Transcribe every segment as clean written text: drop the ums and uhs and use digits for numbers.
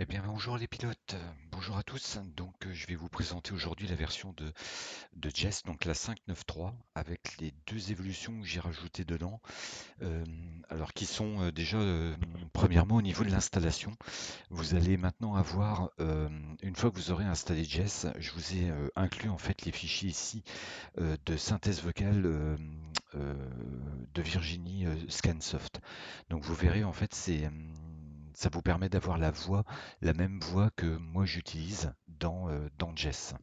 Eh bien, bonjour les pilotes, bonjour à tous. Je vais vous présenter aujourd'hui la version de Jest, donc la 5.9.3, avec les deux évolutions que j'ai rajoutées dedans. Euh, alors, qui sont déjà, premièrement, au niveau de l'installation. Vous allez maintenant avoir, une fois que vous aurez installé Jest, je vous ai inclus en fait les fichiers ici de synthèse vocale euh, de Virginie Scansoft. Donc, vous verrez en fait, ça vous permet d'avoir la même voix que moi j'utilise dans Jess.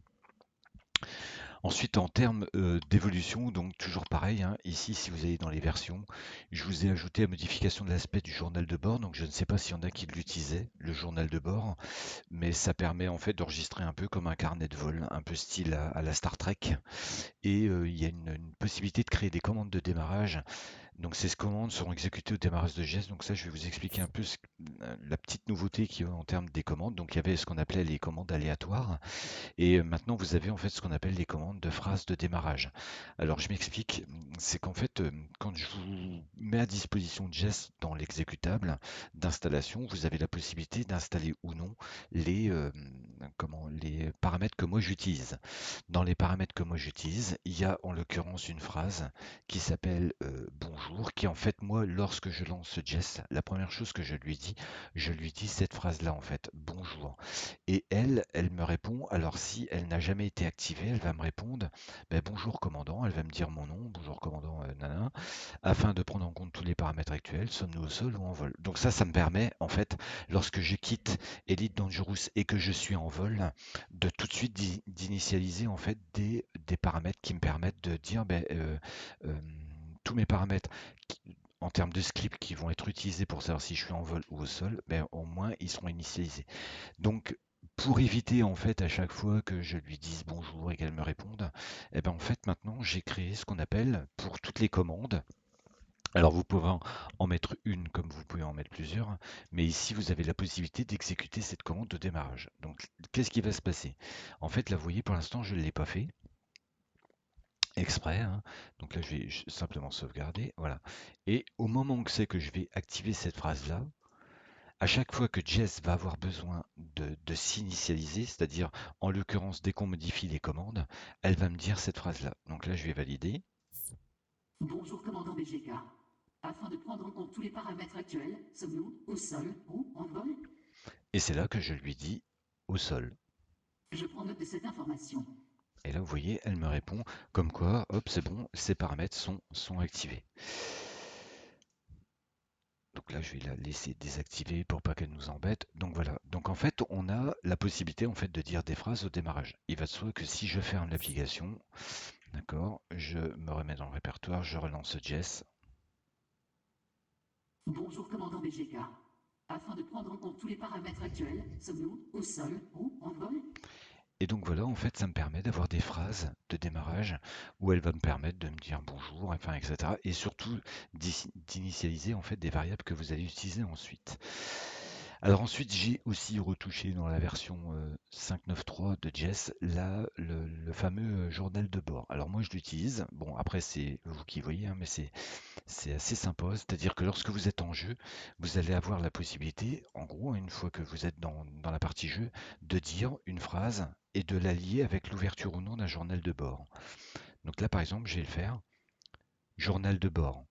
Ensuite, en termes d'évolution, donc toujours pareil, hein, ici, si vous allez dans les versions, je vous ai ajouté la modification de l'aspect du journal de bord. Donc, je ne sais pas s'il y en a qui l'utilisaient, le journal de bord, mais ça permet en fait d'enregistrer un peu comme un carnet de vol, un peu style à la Star Trek. Et il y a une possibilité de créer des commandes de démarrage, donc ces commandes seront exécutées au démarrage de geste. Donc ça, je vais vous expliquer un peu la petite nouveauté qu'il y a en termes des commandes. Donc il y avait ce qu'on appelait les commandes aléatoires. Et maintenant, vous avez en fait ce qu'on appelle les commandes de phrases de démarrage. Alors je m'explique, c'est qu'en fait, quand je vous mets à disposition Jest dans l'exécutable d'installation, vous avez la possibilité d'installer ou non les paramètres que moi j'utilise. Dans les paramètres que moi j'utilise, il y a en l'occurrence une phrase qui s'appelle bonjour, qui en fait moi lorsque je lance Jess, la première chose que je lui dis cette phrase-là en fait, bonjour. Et elle me répond, alors si elle n'a jamais été activée, elle va me répondre, ben, bonjour commandant, elle va me dire mon nom, bonjour commandant nana, afin de prendre en compte tous les paramètres actuels, sommes-nous au sol ou en vol. Donc ça me permet en fait, lorsque je quitte Elite Dangerous et que je suis en vol, de tout de suite d'initialiser en fait des paramètres qui me permettent de dire euh, tous mes paramètres en termes de script qui vont être utilisés pour savoir si je suis en vol ou au sol, ben, au moins ils seront initialisés. Donc pour éviter en fait à chaque fois que je lui dise bonjour et qu'elle me réponde, eh ben en fait maintenant j'ai créé ce qu'on appelle pour toutes les commandes. Alors vous pouvez en mettre une comme vous pouvez en mettre plusieurs, mais ici vous avez la possibilité d'exécuter cette commande de démarrage. Donc qu'est-ce qui va se passer? En fait là vous voyez pour l'instant je ne l'ai pas fait exprès, hein. Donc là je vais simplement sauvegarder, voilà. Et au moment que c'est que je vais activer cette phrase-là, à chaque fois que Jess va avoir besoin de s'initialiser, c'est-à-dire en l'occurrence dès qu'on modifie les commandes, elle va me dire cette phrase-là. Donc là je vais valider. Bonjour commandant BGK. Afin de prendre en compte tous les paramètres actuels, sommes-nous au sol ou en vol? Et c'est là que je lui dis au sol. Je prends note de cette information. Et là, vous voyez, elle me répond comme quoi, hop, c'est bon, ces paramètres sont activés. Donc là, je vais la laisser désactiver pour pas qu'elle nous embête. Donc voilà. Donc en fait, on a la possibilité en fait de dire des phrases au démarrage. Il va de soi que si je ferme l'application, d'accord, je me remets dans le répertoire, je relance Jess. Bonjour commandant BGK. Afin de prendre en compte tous les paramètres actuels, sommes-nous au sol ou en vol? Et donc voilà, en fait, ça me permet d'avoir des phrases de démarrage où elle va me permettre de me dire bonjour, enfin, etc. Et surtout d'initialiser en fait des variables que vous allez utiliser ensuite. Alors ensuite, j'ai aussi retouché dans la version 5.9.3 de Jess le fameux journal de bord. Alors moi je l'utilise, bon après c'est vous qui voyez, hein, mais c'est assez sympa, c'est-à-dire que lorsque vous êtes en jeu, vous allez avoir la possibilité, en gros, une fois que vous êtes dans la partie jeu, de dire une phrase et de la lier avec l'ouverture ou non d'un journal de bord. Donc là par exemple, je vais le faire, journal de bord.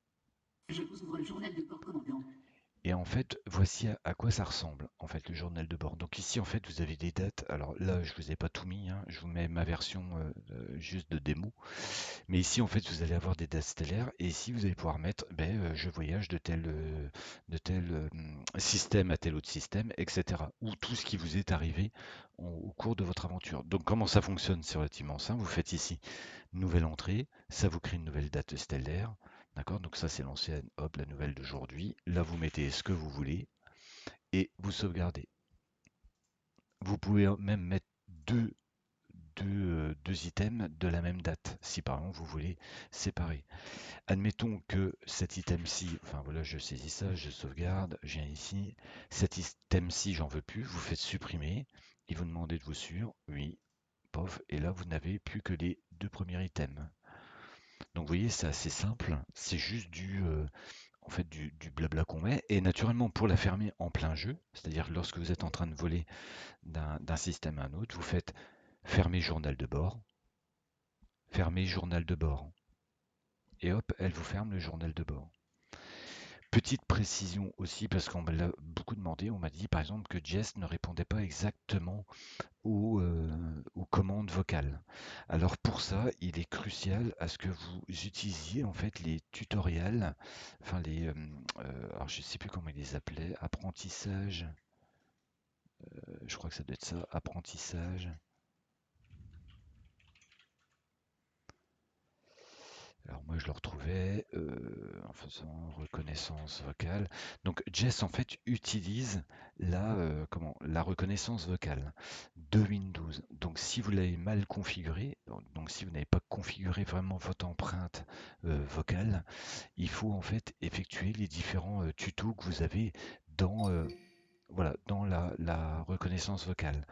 Je vous ouvre le journal de bord commandant. Et en fait, voici à quoi ça ressemble, en fait, le journal de bord. Donc ici, en fait, vous avez des dates. Alors là, je vous ai pas tout mis, hein. Je vous mets ma version juste de démo. Mais ici, en fait, vous allez avoir des dates stellaires. Et ici, vous allez pouvoir mettre, je voyage de tel système à tel autre système, etc. Ou tout ce qui vous est arrivé au cours de votre aventure. Donc comment ça fonctionne? C'est relativement simple. Vous faites ici, nouvelle entrée. Ça vous crée une nouvelle date stellaire. D'accord? Donc ça, c'est l'ancienne, hop, la nouvelle d'aujourd'hui. Là, vous mettez ce que vous voulez et vous sauvegardez. Vous pouvez même mettre deux items de la même date, si par exemple vous voulez séparer. Admettons que cet item-ci, enfin voilà, je saisis ça, je sauvegarde, je viens ici. Cet item-ci, j'en veux plus, vous faites supprimer. Il vous demande êtes-vous sûr? Oui, pof, et là vous n'avez plus que les deux premiers items. Donc vous voyez, c'est assez simple, c'est juste en fait du blabla qu'on met. Et naturellement, pour la fermer en plein jeu, c'est-à-dire lorsque vous êtes en train de voler d'un système à un autre, vous faites fermer journal de bord, fermer journal de bord. Et hop, elle vous ferme le journal de bord. Petite précision aussi, parce qu'on me l'a beaucoup demandé, on m'a dit par exemple que Jess ne répondait pas exactement aux commandes vocales. Alors pour ça, il est crucial à ce que vous utilisiez en fait les tutoriels, enfin alors je sais plus comment il les appelait, apprentissage, je crois que ça doit être ça, apprentissage. Alors moi je le retrouvais en faisant reconnaissance vocale. Donc Jess en fait utilise la reconnaissance vocale de Windows. Donc si vous l'avez mal configuré, donc si vous n'avez pas configuré vraiment votre empreinte vocale, il faut en fait effectuer les différents tutos que vous avez dans voilà, dans la reconnaissance vocale.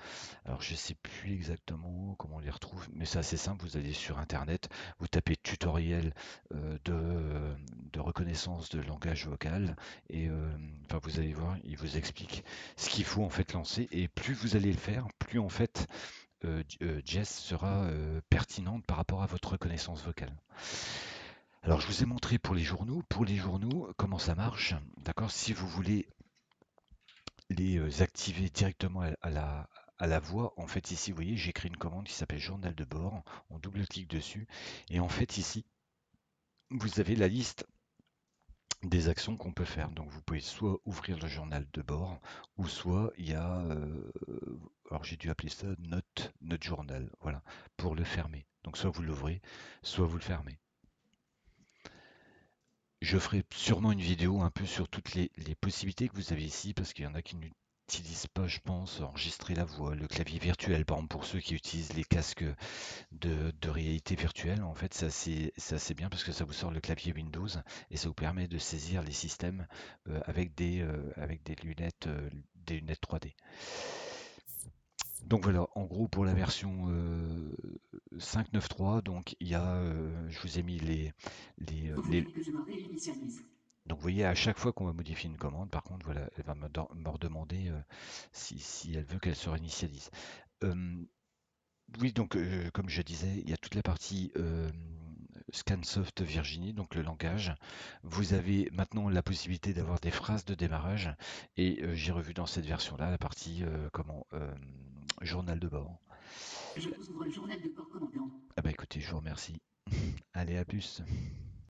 Alors je sais plus exactement comment on les retrouve, mais c'est assez simple, vous allez sur internet, vous tapez tutoriel de reconnaissance de langage vocal et enfin vous allez voir, il vous explique ce qu'il faut en fait lancer et plus vous allez le faire, plus en fait Jess sera pertinente par rapport à votre reconnaissance vocale. Alors je vous ai montré pour les journaux, comment ça marche, d'accord? Si vous voulez les activer directement à la voix. En fait, ici, vous voyez, j'ai créé une commande qui s'appelle journal de bord. On double-clique dessus. Et en fait, ici, vous avez la liste des actions qu'on peut faire. Donc, vous pouvez soit ouvrir le journal de bord, ou soit il y a, alors j'ai dû appeler ça note journal, voilà, pour le fermer. Donc, soit vous l'ouvrez, soit vous le fermez. Je ferai sûrement une vidéo un peu sur toutes les possibilités que vous avez ici, parce qu'il y en a qui n'utilisent pas, je pense, enregistrer la voix, le clavier virtuel, par exemple pour ceux qui utilisent les casques de réalité virtuelle, en fait c'est assez bien parce que ça vous sort le clavier Windows et ça vous permet de saisir les systèmes avec des lunettes 3D. Donc voilà, en gros pour la version 5.9.3, donc il y a, je vous ai mis Vous voulez que je me réinitialise? donc vous voyez, à chaque fois qu'on va modifier une commande, par contre, voilà, elle va me redemander si elle veut qu'elle se réinitialise. Euh, oui, donc comme je disais, il y a toute la partie ScanSoft Virginie, donc le langage. Vous avez maintenant la possibilité d'avoir des phrases de démarrage et j'ai revu dans cette version-là la partie journal de bord. Je vous ouvre le journal de bord commandant. Ah bah écoutez, je vous remercie. Allez, à plus.